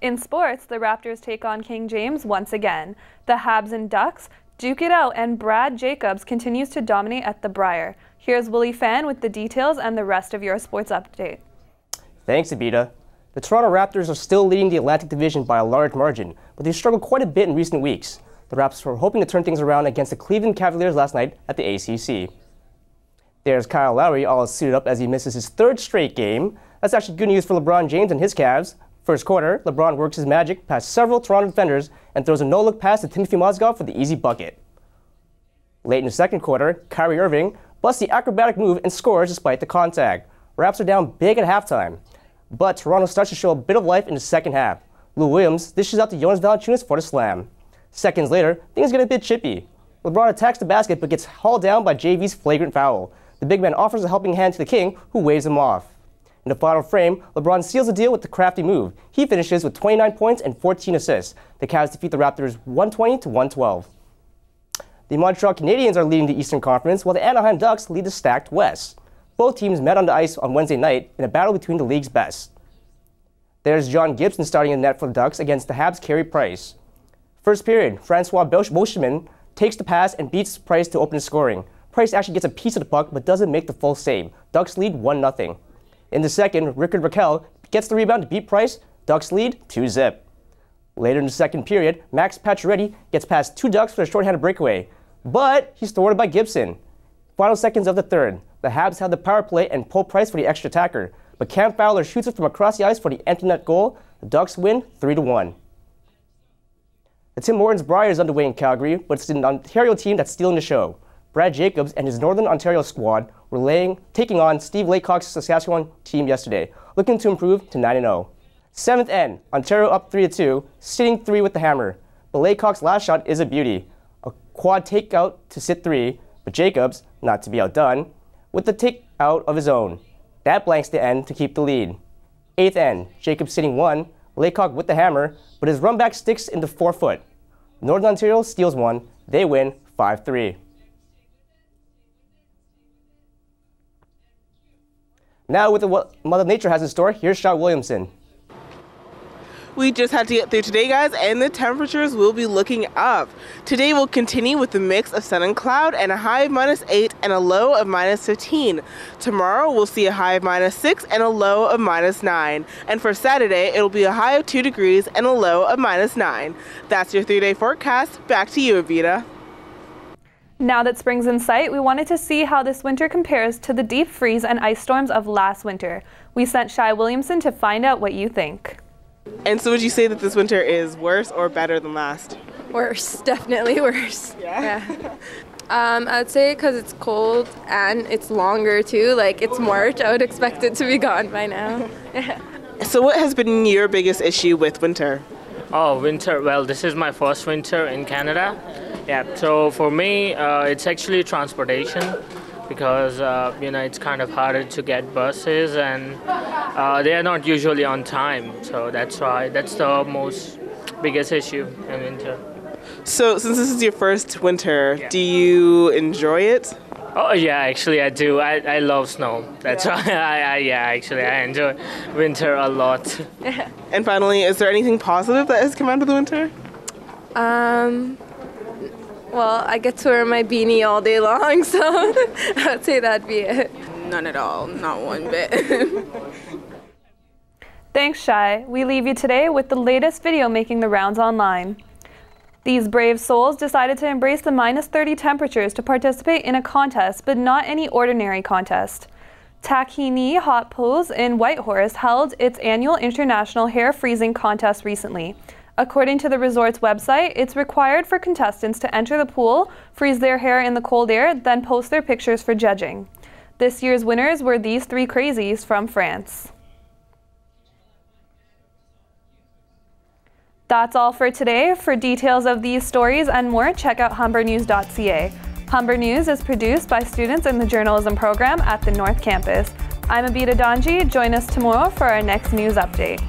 In sports, the Raptors take on King James once again. The Habs and Ducks duke it out, and Brad Jacobs continues to dominate at the Briar. Here's Willie Fan with the details and the rest of your sports update. Thanks, Abita. The Toronto Raptors are still leading the Atlantic Division by a large margin, but they've struggled quite a bit in recent weeks. The Raptors were hoping to turn things around against the Cleveland Cavaliers last night at the ACC. There's Kyle Lowry all suited up as he misses his third straight game. That's actually good news for LeBron James and his Cavs. First quarter, LeBron works his magic past several Toronto defenders and throws a no-look pass to Timothy Mozgov for the easy bucket. Late in the second quarter, Kyrie Irving busts the acrobatic move and scores despite the contact. Raps are down big at halftime, but Toronto starts to show a bit of life in the second half. Lou Williams dishes out to Jonas Valanciunas for the slam. Seconds later, things get a bit chippy. LeBron attacks the basket but gets hauled down by JV's flagrant foul. The big man offers a helping hand to the King, who waves him off. In the final frame, LeBron seals the deal with the crafty move. He finishes with 29 points and 14 assists. The Cavs defeat the Raptors 120-112. The Montreal Canadiens are leading the Eastern Conference, while the Anaheim Ducks lead the stacked West. Both teams met on the ice on Wednesday night in a battle between the league's best. There's John Gibson starting in net for the Ducks against the Habs' Carey Price. First period, Francois Beauchemin takes the pass and beats Price to open the scoring. Price actually gets a piece of the puck but doesn't make the full save. Ducks lead 1-0. In the second, Rickard Rakell gets the rebound to beat Price. Ducks lead 2-0. Later in the second period, Max Pacioretty gets past two Ducks for a shorthanded breakaway, but he's thwarted by Gibson. Final seconds of the third, the Habs have the power play and pull Price for the extra attacker, but Cam Fowler shoots it from across the ice for the empty net goal. The Ducks win 3-1. The Tim Hortons Briar is underway in Calgary, but it's an Ontario team that's stealing the show. Brad Jacobs and his Northern Ontario squad were taking on Steve Laycock's Saskatchewan team yesterday, looking to improve to 9-0. Seventh end, Ontario up 3-2, sitting 3 with the hammer. But Laycock's last shot is a beauty. A quad takeout to sit 3, but Jacobs, not to be outdone, with the takeout of his own. That blanks the end to keep the lead. Eighth end, Jacobs sitting 1, Laycock with the hammer, but his run back sticks into 4 foot. Northern Ontario steals 1, they win 5-3. Now with what Mother Nature has in store, here's Shaw Williamson. We just had to get through today, guys, and the temperatures will be looking up. Today will continue with a mix of sun and cloud and a high of -8 and a low of -15. Tomorrow we'll see a high of -6 and a low of -9. And for Saturday, it'll be a high of 2 degrees and a low of -9. That's your 3-day forecast. Back to you, Avita. Now that spring's in sight, we wanted to see how this winter compares to the deep freeze and ice storms of last winter. We sent Shai Williamson to find out what you think. And so would you say that this winter is worse or better than last? Worse, definitely worse. Yeah? I would say because it's cold and it's longer too, like it's March, I would expect it to be gone by now. So what has been your biggest issue with winter? Oh, winter, well, this is my first winter in Canada. Yeah, so for me, it's actually transportation because, it's kind of harder to get buses and they are not usually on time. So that's why, that's the most biggest issue in winter. So since this is your first winter, do you enjoy it? Oh yeah, actually I do. I love snow. That's why I enjoy winter a lot. And finally, is there anything positive that has come out of the winter? Well, I get to wear my beanie all day long, so I would say that'd be it. None at all, not one bit. Thanks, Shai. We leave you today with the latest video making the rounds online. These brave souls decided to embrace the -30 temperatures to participate in a contest, but not any ordinary contest. Tahini Hot Pose in Whitehorse held its annual international hair freezing contest recently. According to the resort's website, it's required for contestants to enter the pool, freeze their hair in the cold air, then post their pictures for judging. This year's winners were these 3 crazies from France. That's all for today. For details of these stories and more, check out humbernews.ca. Humber News is produced by students in the journalism program at the North Campus. I'm Abita Danji. Join us tomorrow for our next news update.